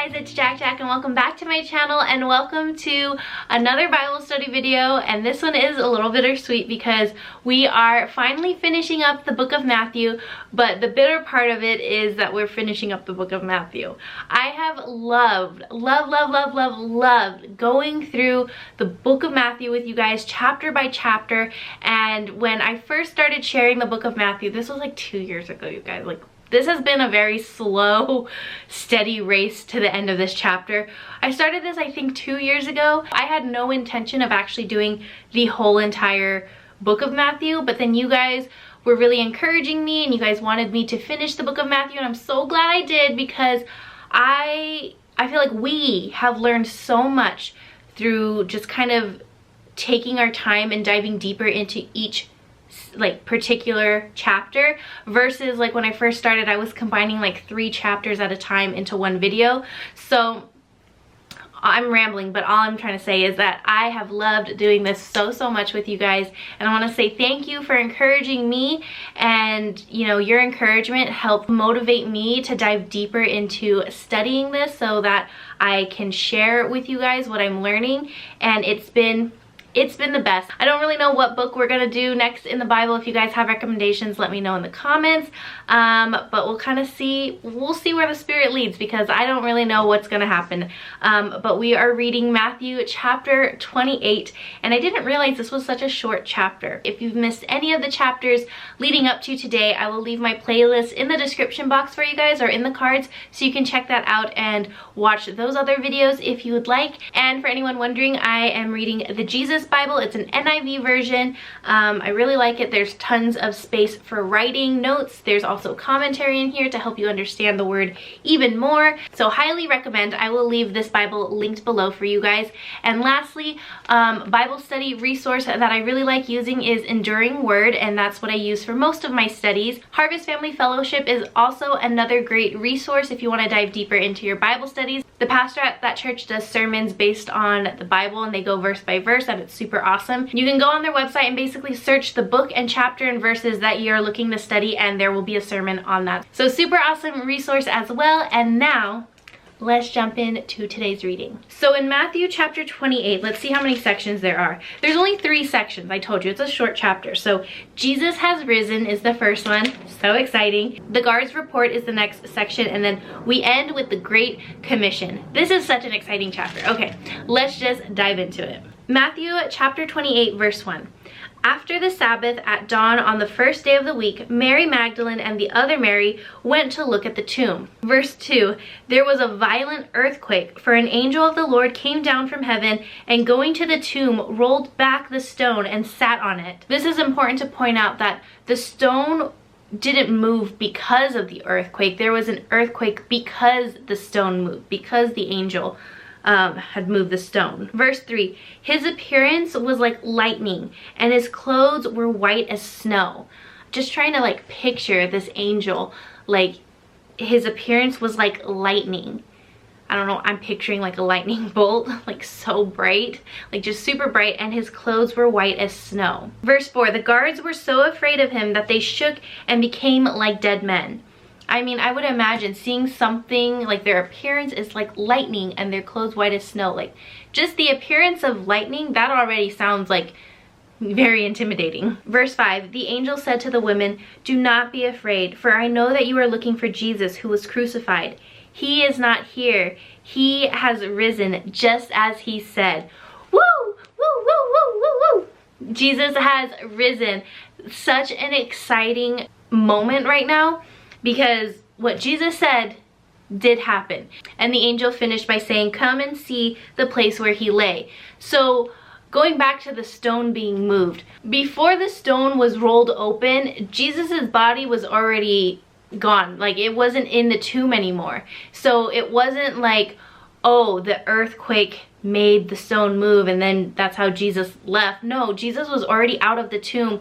guys, it's JaaackJack and welcome back to my channel and welcome to another Bible study video. And this one is a little bittersweet because we are finally finishing up the book of Matthew, but the bitter part of it is that we're finishing up the book of Matthew. I have loved going through the book of Matthew with you guys chapter by chapter. And when I first started sharing the book of Matthew, this was like 2 years ago, you guys. This has been a very slow, steady race to the end of this chapter. I started this, I think, 2 years ago. I had no intention of actually doing the whole entire book of Matthew, but then you guys were really encouraging me and you guys wanted me to finish the book of Matthew, and I'm so glad I did because I feel like we have learned so much through just kind of taking our time and diving deeper into each particular chapter versus like when I first started I was combining like 3 chapters at a time into one video. So I'm rambling, but all I'm trying to say is that I have loved doing this so much with you guys, and I want to say thank you for encouraging me, and you know, your encouragement helped motivate me to dive deeper into studying this so that I can share with you guys what I'm learning, and it's been the best. I don't really know what book we're gonna do next in the Bible. If you guys have recommendations, let me know in the comments. But we'll kind of see, we'll see where the Spirit leads because I don't really know what's gonna happen. But we are reading Matthew chapter 28, and I didn't realize this was such a short chapter. If you've missed any of the chapters leading up to today, I will leave my playlist in the description box for you guys or in the cards so you can check that out and watch those other videos if you would like. And for anyone wondering, I am reading the Jesus Bible. It's an NIV version. I really like it. There's tons of space for writing notes. There's also commentary in here to help you understand the word even more. So highly recommend. I will leave this Bible linked below for you guys. And lastly, Bible study resource that I really like using is Enduring Word, and that's what I use for most of my studies. Harvest Family Fellowship is also another great resource if you want to dive deeper into your Bible studies. The pastor at that church does sermons based on the Bible, and they go verse by verse, and it's super awesome. You can go on their website and basically search the book and chapter and verses that you're looking to study, and there will be a sermon on that. So super awesome resource as well. And now let's jump into today's reading. So in Matthew chapter 28, let's see how many sections there are. There's only 3 sections. I told you it's a short chapter. So Jesus has risen is the first one. So exciting. The guards report is the next section, and then we end with the Great Commission. This is such an exciting chapter. Okay, let's just dive into it. Matthew chapter 28 verse 1. After the Sabbath at dawn on the first day of the week, Mary Magdalene and the other Mary went to look at the tomb. Verse 2, there was a violent earthquake, for an angel of the Lord came down from heaven and going to the tomb rolled back the stone and sat on it. This is important to point out that the stone didn't move because of the earthquake. There was an earthquake because the stone moved, because the angel had moved the stone. Verse 3, his appearance was like lightning and his clothes were white as snow. Just trying to like picture this angel, like his appearance was like lightning. I don't know, I'm picturing like a lightning bolt, like so bright, like just super bright, and his clothes were white as snow. Verse 4, the guards were so afraid of him that they shook and became like dead men. I mean, I would imagine seeing something like their appearance is like lightning and their clothes white as snow. Like just the appearance of lightning, that already sounds like very intimidating. Verse 5, the angel said to the women, do not be afraid, for I know that you are looking for Jesus who was crucified. He is not here. He has risen just as he said. Woo! Woo! Woo! Woo! Woo! Woo! Jesus has risen. Such an exciting moment right now, because what Jesus said did happen. And the angel finished by saying, come and see the place where he lay. So going back to the stone being moved, before the stone was rolled open, Jesus's body was already gone. Like it wasn't in the tomb anymore. So it wasn't like, oh, the earthquake made the stone move and then that's how Jesus left. No, Jesus was already out of the tomb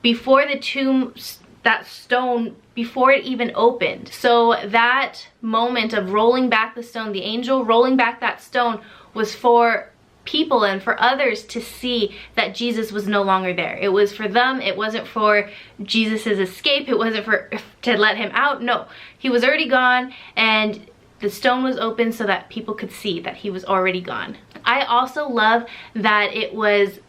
before the tomb, that stone, before it even opened. So that moment of rolling back the stone, the angel rolling back that stone, was for people and for others to see that Jesus was no longer there. It was for them. It wasn't for Jesus's escape. It wasn't for to let him out. No, he was already gone, and the stone was open so that people could see that he was already gone. I also love that it was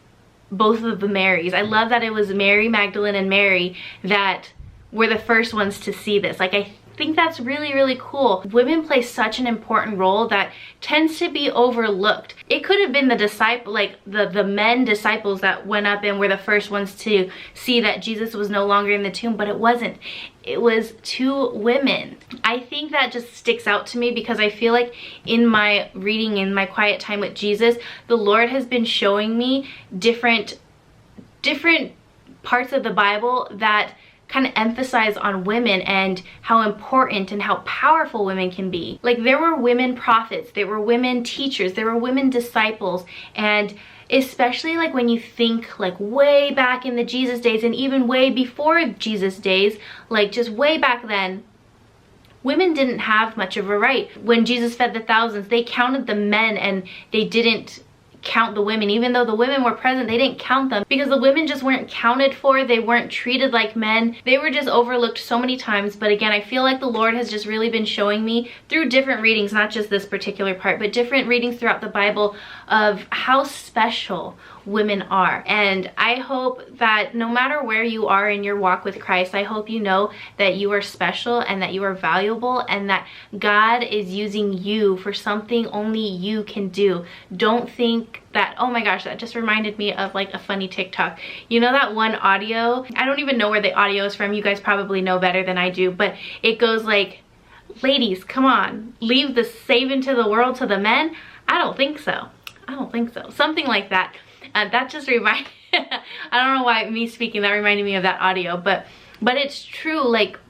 both of the Marys. I love that it was Mary Magdalene and Mary that were the first ones to see this. Like, I think that's really, really cool. Women play such an important role that tends to be overlooked. It could have been the disciple, like the men disciples that went up and were the first ones to see that Jesus was no longer in the tomb, but it wasn't. It was two women. I think that just sticks out to me because I feel like in my reading, in my quiet time with Jesus, the Lord has been showing me different parts of the Bible that kind of emphasize on women and how important and how powerful women can be. Like, there were women prophets, there were women teachers, there were women disciples, and especially like when you think like way back in the Jesus days and even way before Jesus days, like just way back then, women didn't have much of a right. When Jesus fed the thousands, they counted the men and they didn't count the women. Even though the women were present, they didn't count them because the women just weren't counted for. They weren't treated like men. They were just overlooked so many times. But again, I feel like the Lord has just really been showing me through different readings, not just this particular part, but different readings throughout the Bible of how special women are. And I hope that no matter where you are in your walk with Christ, I hope you know that you are special and that you are valuable and that God is using you for something only you can do. Don't think that, oh my gosh, that just reminded me of like a funny TikTok. You know that one audio? I don't even know where the audio is from. You guys probably know better than I do, but it goes like, ladies, come on, leave the saving to the world to the men. I don't think so. I don't think so. Something like that. That just reminded, I don't know why me speaking, that reminded me of that audio, but it's true. Like,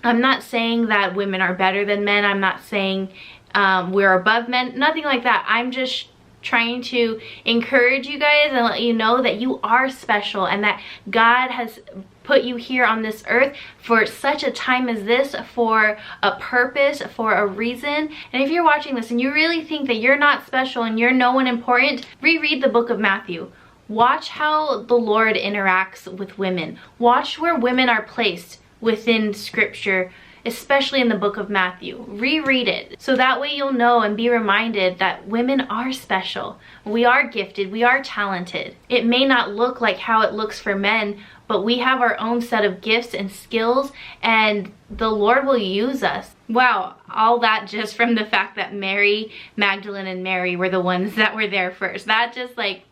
I'm not saying that women are better than men. I'm not saying we're above men, nothing like that. I'm just trying to encourage you guys and let you know that you are special and that God has put you here on this earth for such a time as this, for a purpose, for a reason. And if you're watching this and you really think that you're not special and you're no one important, reread the book of Matthew. Watch how the Lord interacts with women. Watch where women are placed within scripture, especially in the book of Matthew. Reread it so that way you'll know and be reminded that women are special. We are gifted, we are talented. It may not look like how it looks for men, but we have our own set of gifts and skills and the Lord will use us. Wow, all that just from the fact that Mary Magdalene and Mary were the ones that were there first. That just like,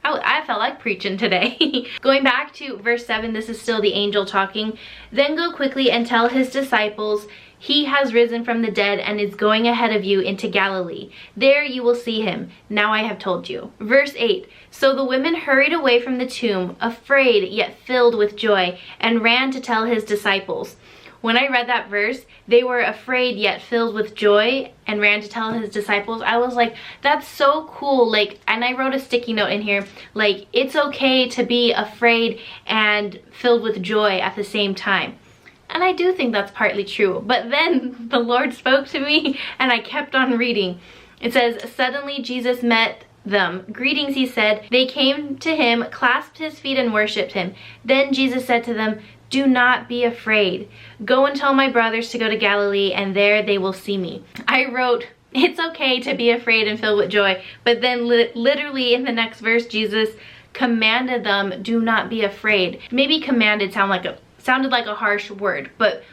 I felt like preaching today. Going back to verse 7, this is still the angel talking. Then go quickly and tell his disciples, he has risen from the dead and is going ahead of you into Galilee. There you will see him. Now I have told you. Verse 8, so the women hurried away from the tomb, afraid yet filled with joy, and ran to tell his disciples. When I read that verse, they were afraid yet filled with joy and ran to tell his disciples. I was like, that's so cool. Like, and I wrote a sticky note in here, like, it's okay to be afraid and filled with joy at the same time. And I do think that's partly true. But then the Lord spoke to me and I kept on reading. It says, suddenly Jesus met them. Greetings, he said. They came to him, clasped his feet and worshipped him. Then Jesus said to them, do not be afraid. Go and tell my brothers to go to Galilee and there they will see me. I wrote, it's okay to be afraid and filled with joy. But then literally in the next verse, Jesus commanded them, do not be afraid. Maybe commanded sounded like a harsh word, but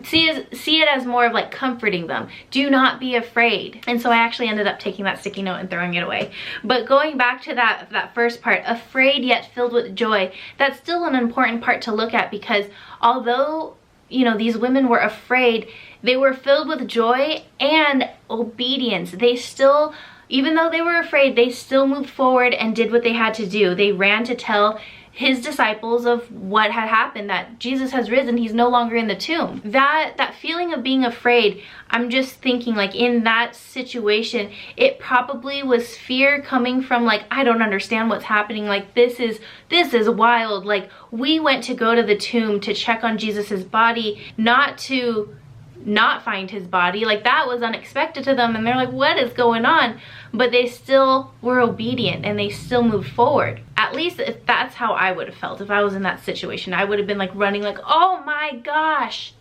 see it as more of like comforting them. Do not be afraid. And so I actually ended up taking that sticky note and throwing it away. But going back to that first part, afraid yet filled with joy, that's still an important part to look at because although, you know, these women were afraid, they were filled with joy and obedience. They still, even though they were afraid, they still moved forward and did what they had to do. They ran to tell his disciples of what had happened, that Jesus has risen, he's no longer in the tomb. That feeling of being afraid, I'm just thinking like in that situation, it probably was fear coming from like, I don't understand what's happening, like this is wild. Like we went to go to the tomb to check on Jesus's body, not to not find his body. Like that was unexpected to them and they're like, what is going on? But they still were obedient and they still moved forward. At least if that's how I would have felt if I was in that situation. I would have been like running like, oh my gosh,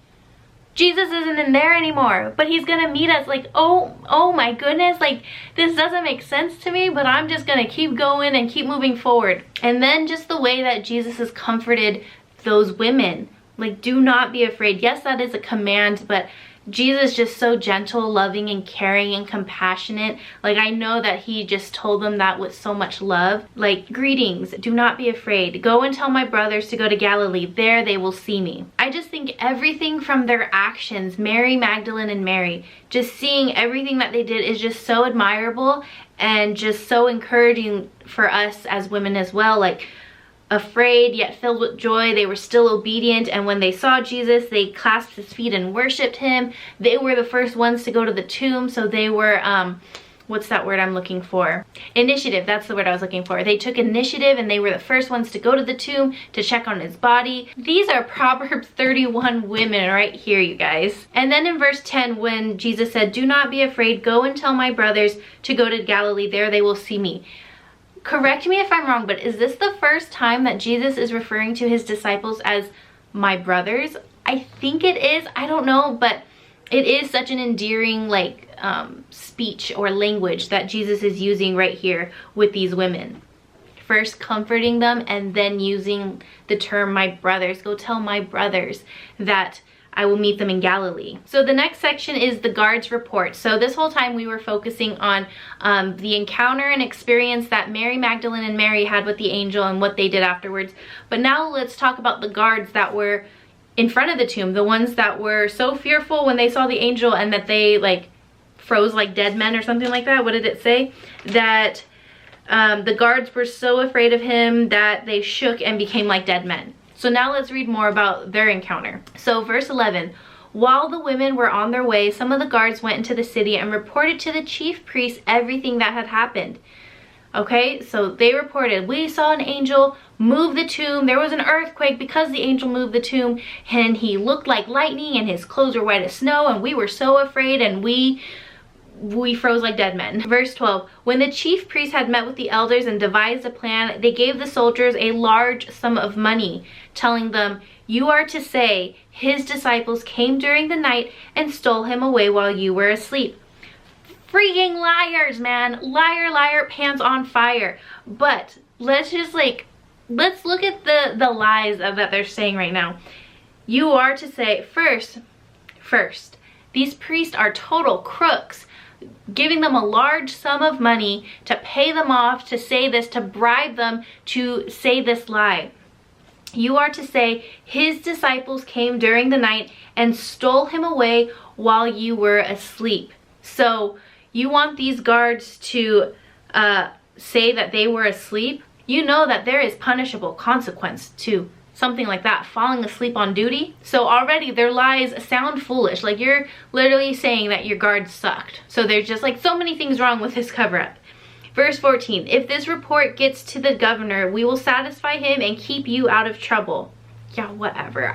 Jesus isn't in there anymore, but he's gonna meet us. Like, oh my goodness, like this doesn't make sense to me, but I'm just gonna keep going and keep moving forward. And then just the way that Jesus has comforted those women, like, do not be afraid. Yes, that is a command, but Jesus just so gentle, loving, and caring and compassionate. Like, I know that he just told them that with so much love. Like, greetings, do not be afraid. Go and tell my brothers to go to Galilee. There they will see me. I just think everything from their actions, Mary Magdalene and Mary, just seeing everything that they did is just so admirable and just so encouraging for us as women as well. Like, afraid yet filled with joy, they were still obedient, and when they saw Jesus, they clasped his feet and worshiped him. They were the first ones to go to the tomb, so they were what's that word I'm looking for? Initiative, that's the word I was looking for. They took initiative and they were the first ones to go to the tomb to check on his body. These are Proverbs 31 women right here, you guys. And then in verse 10, when Jesus said, do not be afraid, go and tell my brothers to go to Galilee, there they will see me. Correct me if I'm wrong, but is this the first time that Jesus is referring to his disciples as my brothers? I think it is. I don't know, but it is such an endearing like speech or language that Jesus is using right here with these women. First comforting them and then using the term my brothers. Go tell my brothers that I will meet them in Galilee. So the next section is the guard's report. So this whole time we were focusing on the encounter and experience that Mary Magdalene and Mary had with the angel and what they did afterwards. But now let's talk about the guards that were in front of the tomb, the ones that were so fearful when they saw the angel and that they like froze like dead men or something like that. What did it say? That the guards were so afraid of him that they shook and became like dead men. So now let's read more about their encounter. So verse 11, while the women were on their way, some of the guards went into the city and reported to the chief priests everything that had happened. Okay, so they reported, we saw an angel move the tomb. There was an earthquake because the angel moved the tomb, and he looked like lightning and his clothes were white as snow, and we were so afraid and we froze like dead men. Verse 12, when the chief priests had met with the elders and devised a plan, they gave the soldiers a large sum of money, telling them, you are to say, his disciples came during the night and stole him away while you were asleep. Freaking liars, man. Liar, liar, pants on fire. But let's just let's look at the lies that they're saying right now. You are to say, first, these priests are total crooks, giving them a large sum of money to pay them off to say this, to bribe them to say this lie. You are to say, his disciples came during the night and stole him away while you were asleep. So you want these guards to say that they were asleep? You know that there is punishable consequence to something like that, falling asleep on duty. So already their lies sound foolish. Like, you're literally saying that your guards sucked. So there's just like so many things wrong with this cover-up. Verse 14, if this report gets to the governor, we will satisfy him and keep you out of trouble. Yeah, whatever.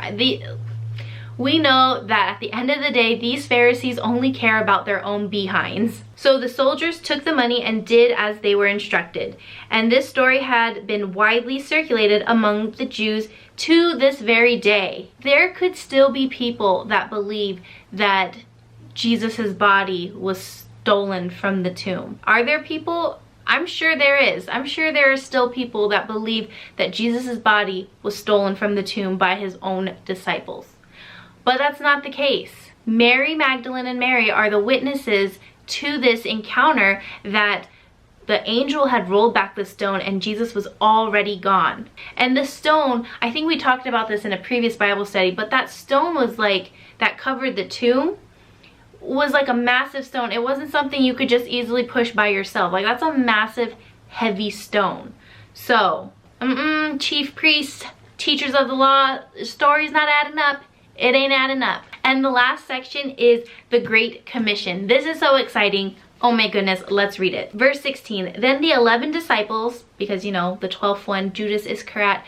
We know that at the end of the day, these Pharisees only care about their own behinds. So the soldiers took the money and did as they were instructed. And this story had been widely circulated among the Jews to this very day. There could still be people that believe that Jesus's body was stolen from the tomb. Are there people? I'm sure there is. I'm sure there are still people that believe that Jesus's body was stolen from the tomb by his own disciples. But that's not the case. Mary Magdalene and Mary are the witnesses to this encounter that the angel had rolled back the stone and Jesus was already gone. And the stone, I think we talked about this in a previous Bible study, but that stone was like, that covered the tomb, was like a massive stone. It wasn't something you could just easily push by yourself. Like, that's a massive, heavy stone. So, chief priests, teachers of the law, the story's not adding up. It ain't adding up. And the last section is the Great Commission. This is so exciting. Oh my goodness, let's read it. Verse 16, then the 11 disciples, because you know, the 12th one, Judas Iscariot,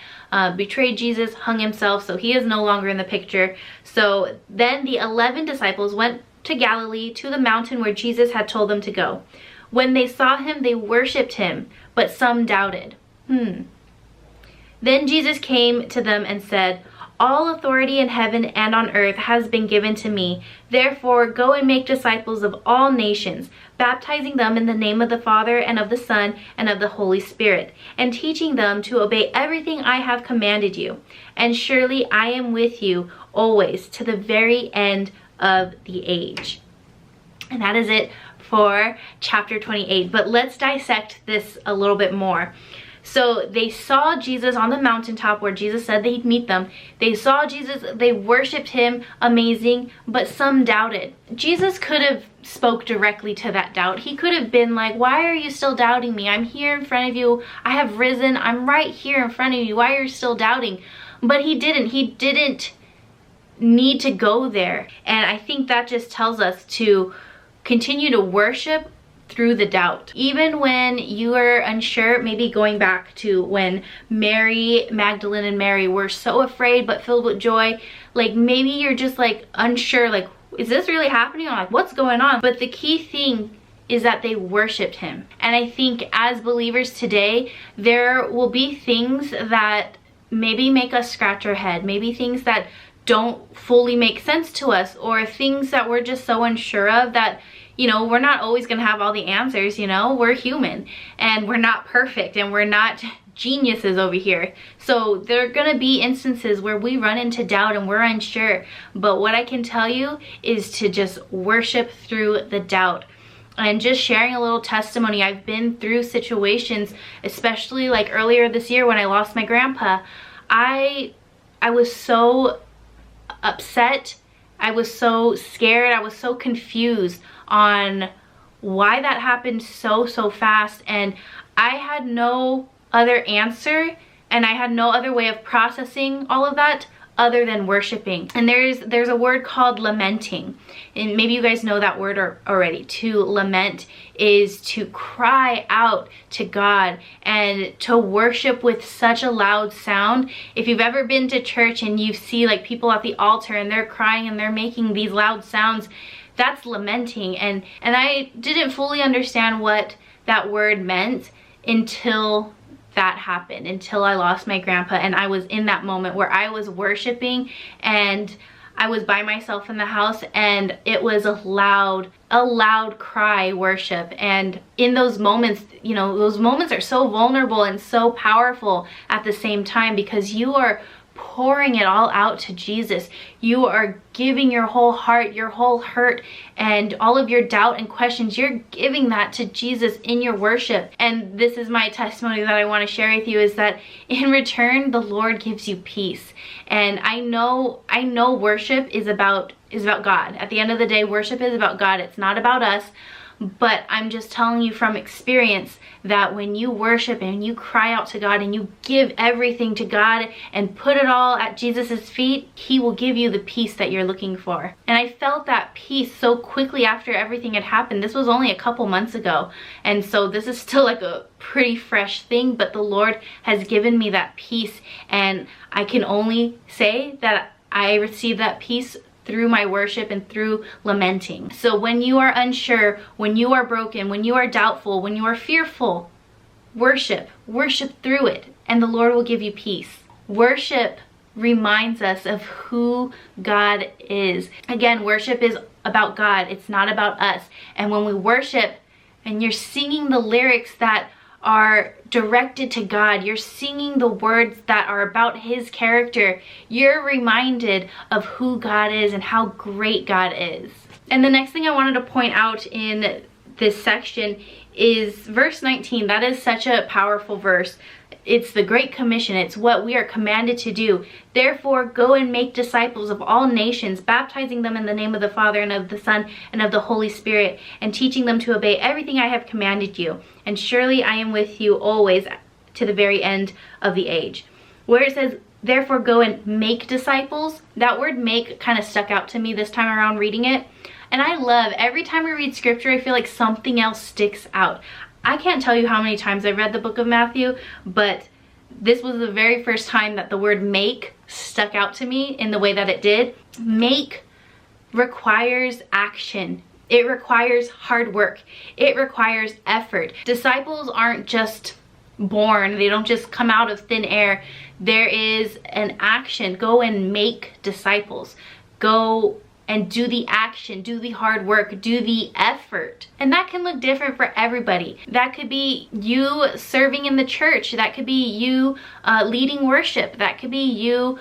betrayed Jesus, hung himself, so he is no longer in the picture. So then the 11 disciples went to Galilee, to the mountain where Jesus had told them to go. When they saw him, they worshipped him, but some doubted. Then Jesus came to them and said, All authority in heaven and on earth has been given to me. Therefore, go and make disciples of all nations, baptizing them in the name of the Father and of the Son and of the Holy Spirit, and teaching them to obey everything I have commanded you. And surely I am with you always to the very end of the age. And that is it for chapter 28. But let's dissect this a little bit more. So they saw Jesus on the mountaintop where Jesus said that he'd meet them. They saw Jesus, they worshiped him, amazing, but some doubted. Jesus could have spoke directly to that doubt. He could have been like, why are you still doubting me? I'm here in front of you. I have risen. I'm right here in front of you. Why are you still doubting? But he didn't. He didn't need to go there. And I think that just tells us to continue to worship through the doubt. Even when you are unsure, maybe going back to when Mary Magdalene and Mary were so afraid but filled with joy, like maybe you're just like unsure, like, is this really happening? Or like, what's going on? But the key thing is that they worshiped him. And I think as believers today, there will be things that maybe make us scratch our head, maybe things that don't fully make sense to us, or things that we're just so unsure of that, you know, we're not always gonna have all the answers, you know, we're human and we're not perfect and we're not geniuses over here. So there are gonna be instances where we run into doubt and we're unsure. But what I can tell you is to just worship through the doubt. And just sharing a little testimony, I've been through situations, especially like earlier this year when I lost my grandpa. I was so upset, I was so scared, I was so confused on why that happened so fast, and I had no other answer and I had no other way of processing all of that other than worshiping. And there's a word called lamenting, and maybe you guys know that word already. To lament is to cry out to God and to worship with such a loud sound. If you've ever been to church and you see like people at the altar and they're crying and they're making these loud sounds, that's lamenting. And I didn't fully understand what that word meant until that happened, until I lost my grandpa. And I was in that moment where I was worshiping and I was by myself in the house, and it was a loud cry worship. And in those moments, you know, those moments are so vulnerable and so powerful at the same time, because you are pouring it all out to Jesus. You are giving your whole heart, your whole hurt, and all of your doubt and questions. You're giving that to Jesus in your worship. And this is my testimony that I want to share with you, is that in return, the Lord gives you peace. And I know worship is about God. At the end of the day, worship is about God. It's not about us. But I'm just telling you from experience that when you worship and you cry out to God and you give everything to God and put it all at Jesus's feet, he will give you the peace that you're looking for. And I felt that peace so quickly after everything had happened. This was only a couple months ago. And so this is still like a pretty fresh thing, but the Lord has given me that peace. And I can only say that I received that peace through my worship and through lamenting. So when you are unsure, when you are broken, when you are doubtful, when you are fearful, worship through it, and the Lord will give you peace. Worship reminds us of who God is. Again, worship is about God. It's not about us. And when we worship and you're singing the lyrics that are directed to God, you're singing the words that are about his character, you're reminded of who God is and how great God is. And the next thing I wanted to point out in this section is verse 19. That is such a powerful verse. It's the Great Commission. It's what we are commanded to do. Therefore, go and make disciples of all nations, baptizing them in the name of the Father and of the Son and of the Holy Spirit, and teaching them to obey everything I have commanded you. And surely I am with you always to the very end of the age. Where it says, therefore go and make disciples, that word make kind of stuck out to me this time around reading it. And I love, every time I read scripture, I feel like something else sticks out. I can't tell you how many times I've read the book of Matthew, but this was the very first time that the word make stuck out to me in the way that it did. Make requires action. It requires hard work. It requires effort. Disciples aren't just born. They don't just come out of thin air. There is an action. Go and make disciples. Go and do the action, do the hard work, do the effort. And that can look different for everybody. That could be you serving in the church. That could be you leading worship. That could be you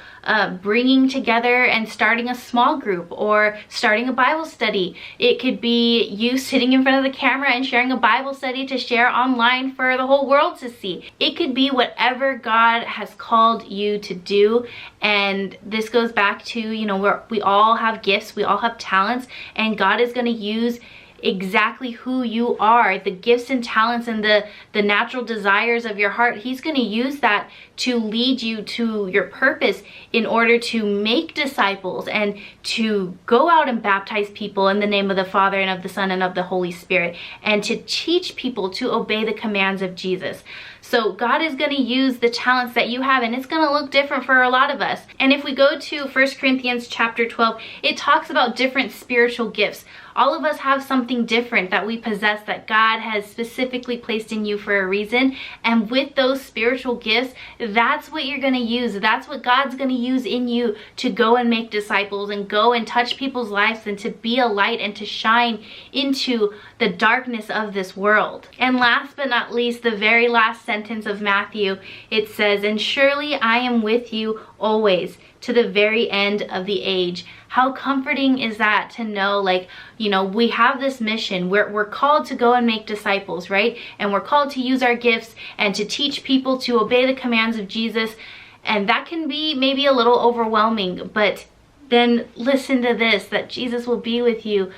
bringing together and starting a small group or starting a Bible study. It could be you sitting in front of the camera and sharing a Bible study to share online for the whole world to see. It could be whatever God has called you to do. And this goes back to, you know, we all have gifts, we all have talents, and God is going to use exactly who you are, the gifts and talents and the natural desires of your heart. He's going to use that to lead you to your purpose in order to make disciples and to go out and baptize people in the name of the Father and of the Son and of the Holy Spirit, and to teach people to obey the commands of Jesus. So God is going to use the talents that you have, and it's going to look different for a lot of us. And if we go to 1 Corinthians chapter 12, it talks about different spiritual gifts. All of us have something different that we possess that God has specifically placed in you for a reason. And with those spiritual gifts, that's what you're going to use. That's what God's going to use in you to go and make disciples and go and touch people's lives and to be a light and to shine into the darkness of this world. And last but not least, the very last sentence of Matthew, it says, "And surely I am with you always to the very end of the age." How comforting is that to know, like, you know, we have this mission. We're called to go and make disciples, right? And we're called to use our gifts and to teach people to obey the commands of Jesus. And that can be maybe a little overwhelming, but then listen to this, that Jesus will be with you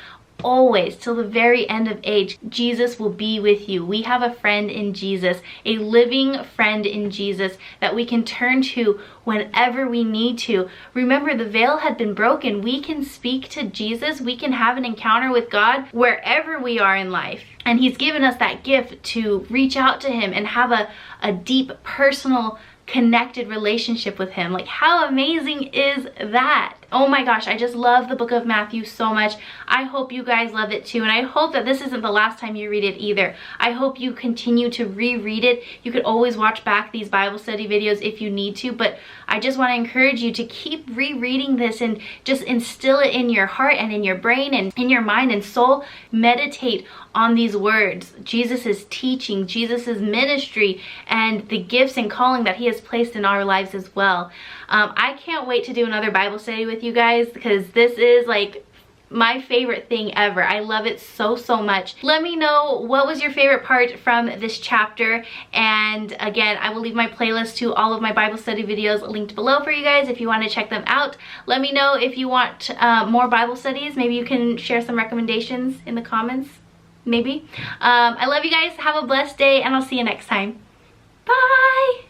always till the very end of age. Jesus will be with you. We have a friend in Jesus, a living friend in Jesus that we can turn to whenever we need to. Remember, the veil had been broken. We can speak to Jesus. We can have an encounter with God wherever we are in life. And he's given us that gift to reach out to him and have a deep, personal, connected relationship with him. Like, how amazing is that? Oh my gosh, I just love the book of Matthew so much. I hope you guys love it too, and I hope that this isn't the last time you read it either. I hope you continue to reread it. You could always watch back these Bible study videos if you need to, but I just want to encourage you to keep rereading this and just instill it in your heart and in your brain and in your mind and soul. Meditate on these words, Jesus' teaching, Jesus' ministry, and the gifts and calling that he has placed in our lives as well. I can't wait to do another Bible study with you guys, because this is like my favorite thing ever. I love it so much. Let me know what was your favorite part from this chapter, and again, I will leave my playlist to all of my Bible study videos linked below for you guys if you want to check them out. Let me know if you want more Bible studies. Maybe you can share some recommendations in the comments. Maybe. I love you guys. Have a blessed day, and I'll see you next time. Bye!